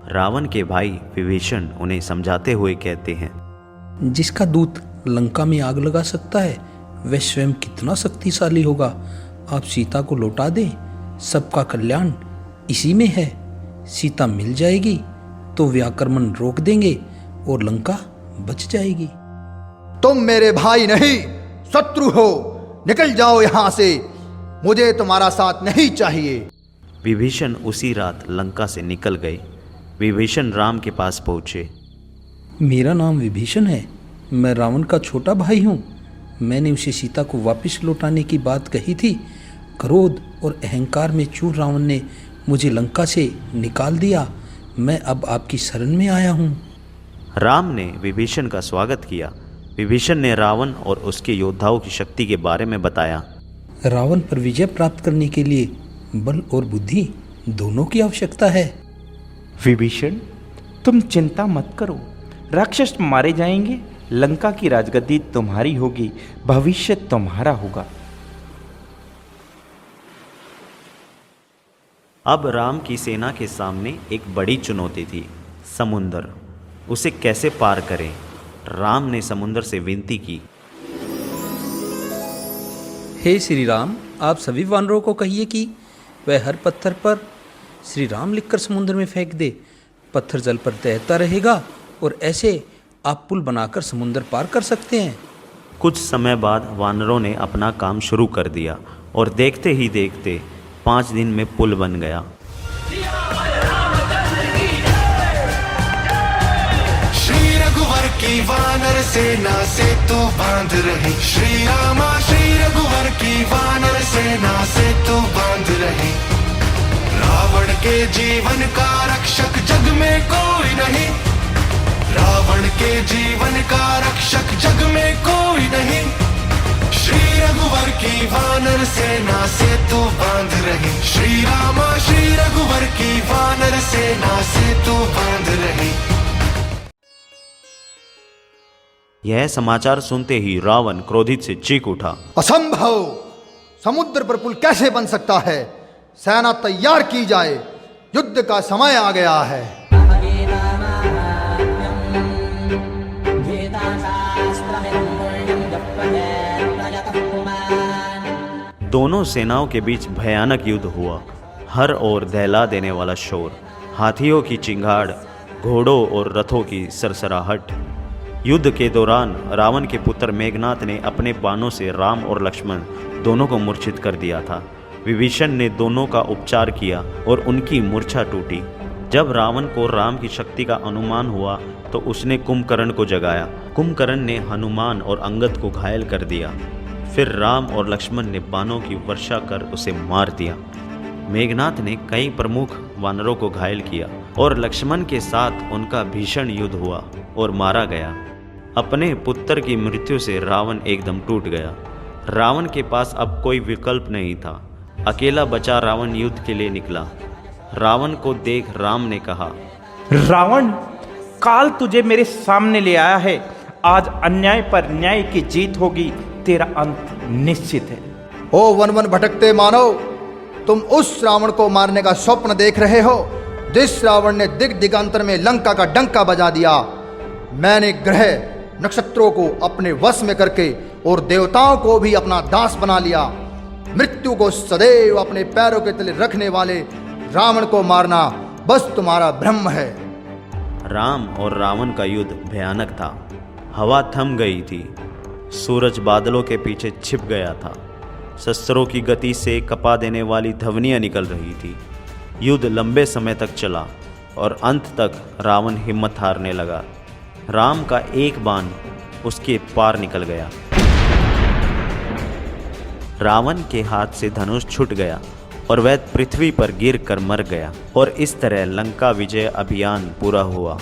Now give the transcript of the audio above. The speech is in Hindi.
रावण के भाई विभीषण उन्हें समझाते हुए कहते हैं, जिसका दूत लंका में आग लगा सकता है वह स्वयं कितना शक्तिशाली होगा। आप सीता को लौटा दें, सबका कल्याण इसी में है। सीता मिल जाएगी तो वे आक्रमण रोक देंगे और लंका बच जाएगी। तुम मेरे भाई नहीं शत्रु हो, निकल जाओ यहाँ से, मुझे तुम्हारा साथ नहीं चाहिए। विभीषण उसी रात लंका से निकल गए। विभीषण राम के पास पहुँचे। मेरा नाम विभीषण है, मैं रावण का छोटा भाई हूँ। मैंने उसे सीता को वापस लौटाने की बात कही थी। क्रोध और अहंकार में चूर रावण ने मुझे लंका से निकाल दिया। मैं अब आपकी शरण में आया हूँ। राम ने विभीषण का स्वागत किया। विभीषण ने रावण और उसके योद्धाओं की शक्ति के बारे में बताया। रावण पर विजय प्राप्त करने के लिए बल और बुद्धि दोनों की आवश्यकता है। विभीषण, तुम चिंता मत करो, राक्षस मारे जाएंगे, लंका की राजगद्दी तुम्हारी होगी, भविष्य तुम्हारा होगा। अब राम की सेना के सामने एक बड़ी चुनौती थी, समुद्र। उसे कैसे पार करें? राम ने समुद्र से विनती की। हे श्री राम, आप सभी वानरों को कहिए कि वह हर पत्थर पर श्री राम लिखकर समुद्र में फेंक दे। पत्थर जल पर तैरता रहेगा और ऐसे आप पुल बनाकर समुद्र पार कर सकते हैं। कुछ समय बाद वानरों ने अपना काम शुरू कर दिया और देखते ही देखते 5 दिन में पुल बन गया। श्री रघुवर की वानर सेना से तू बांध रहे, श्री रामा श्री रघुवर की वानर सेना से तू बांध रहे। रावण के जीवन का रक्षक जग में कोई नहीं, रावण के जीवन का रक्षक जग में कोई नहीं। श्री रघुवर की वानर सेना से तू बांध रहे, श्री रामा श्री रघुवर की वानर सेना से तू बांध रहे। यह समाचार सुनते ही रावण क्रोधित से चीख उठा। असंभव, समुद्र पर पुल कैसे बन सकता है? सेना तैयार की जाए, युद्ध का समय आ गया है। दोनों सेनाओं के बीच भयानक युद्ध हुआ। हर ओर दहला देने वाला शोर, हाथियों की चिंगाड़, घोड़ों और रथों की सरसराहट। युद्ध के दौरान रावण के पुत्र मेघनाथ ने अपने बाणों से राम और लक्ष्मण दोनों को मूर्छित कर दिया था। विभीषण ने दोनों का उपचार किया और उनकी मूर्छा टूटी। जब रावण को राम की शक्ति का अनुमान हुआ तो उसने कुंभकर्ण को जगाया। कुंभकर्ण ने हनुमान और अंगद को घायल कर दिया। फिर राम और लक्ष्मण ने बाणों की वर्षा कर उसे मार दिया। मेघनाथ ने कई प्रमुख वानरों को घायल किया और लक्ष्मण के साथ उनका भीषण युद्ध हुआ और मारा गया। अपने पुत्र की मृत्यु से रावण एकदम टूट गया। रावण के पास अब कोई विकल्प नहीं था। अकेला बचा रावण युद्ध के लिए निकला। रावण को देख राम ने कहा, रावण, काल तुझे मेरे सामने ले आया है। आज अन्याय पर न्याय की जीत होगी, तेरा अंत निश्चित है। ओ वन वन भटकते मानव, तुम उस रावण को मारने का स्वप्न देख रहे हो जिस रावण ने दिग दिगांतर में लंका का डंका बजा दिया। मैंने ग्रह नक्षत्रों को अपने वश में करके और देवताओं को भी अपना दास बना लिया। मृत्यु को सदैव अपने पैरों के तले रखने वाले रावण को मारना बस तुम्हारा भ्रम है। राम और रावण का युद्ध भयानक था। हवा थम गई थी, सूरज बादलों के पीछे छिप गया था। शस्त्रों की गति से कपा देने वाली ध्वनियाँ निकल रही थी। युद्ध लंबे समय तक चला और अंत तक रावण हिम्मत हारने लगा। राम का एक बाण उसके पार निकल गया। रावण के हाथ से धनुष छूट गया और वह पृथ्वी पर गिर कर मर गया। और इस तरह लंका विजय अभियान पूरा हुआ।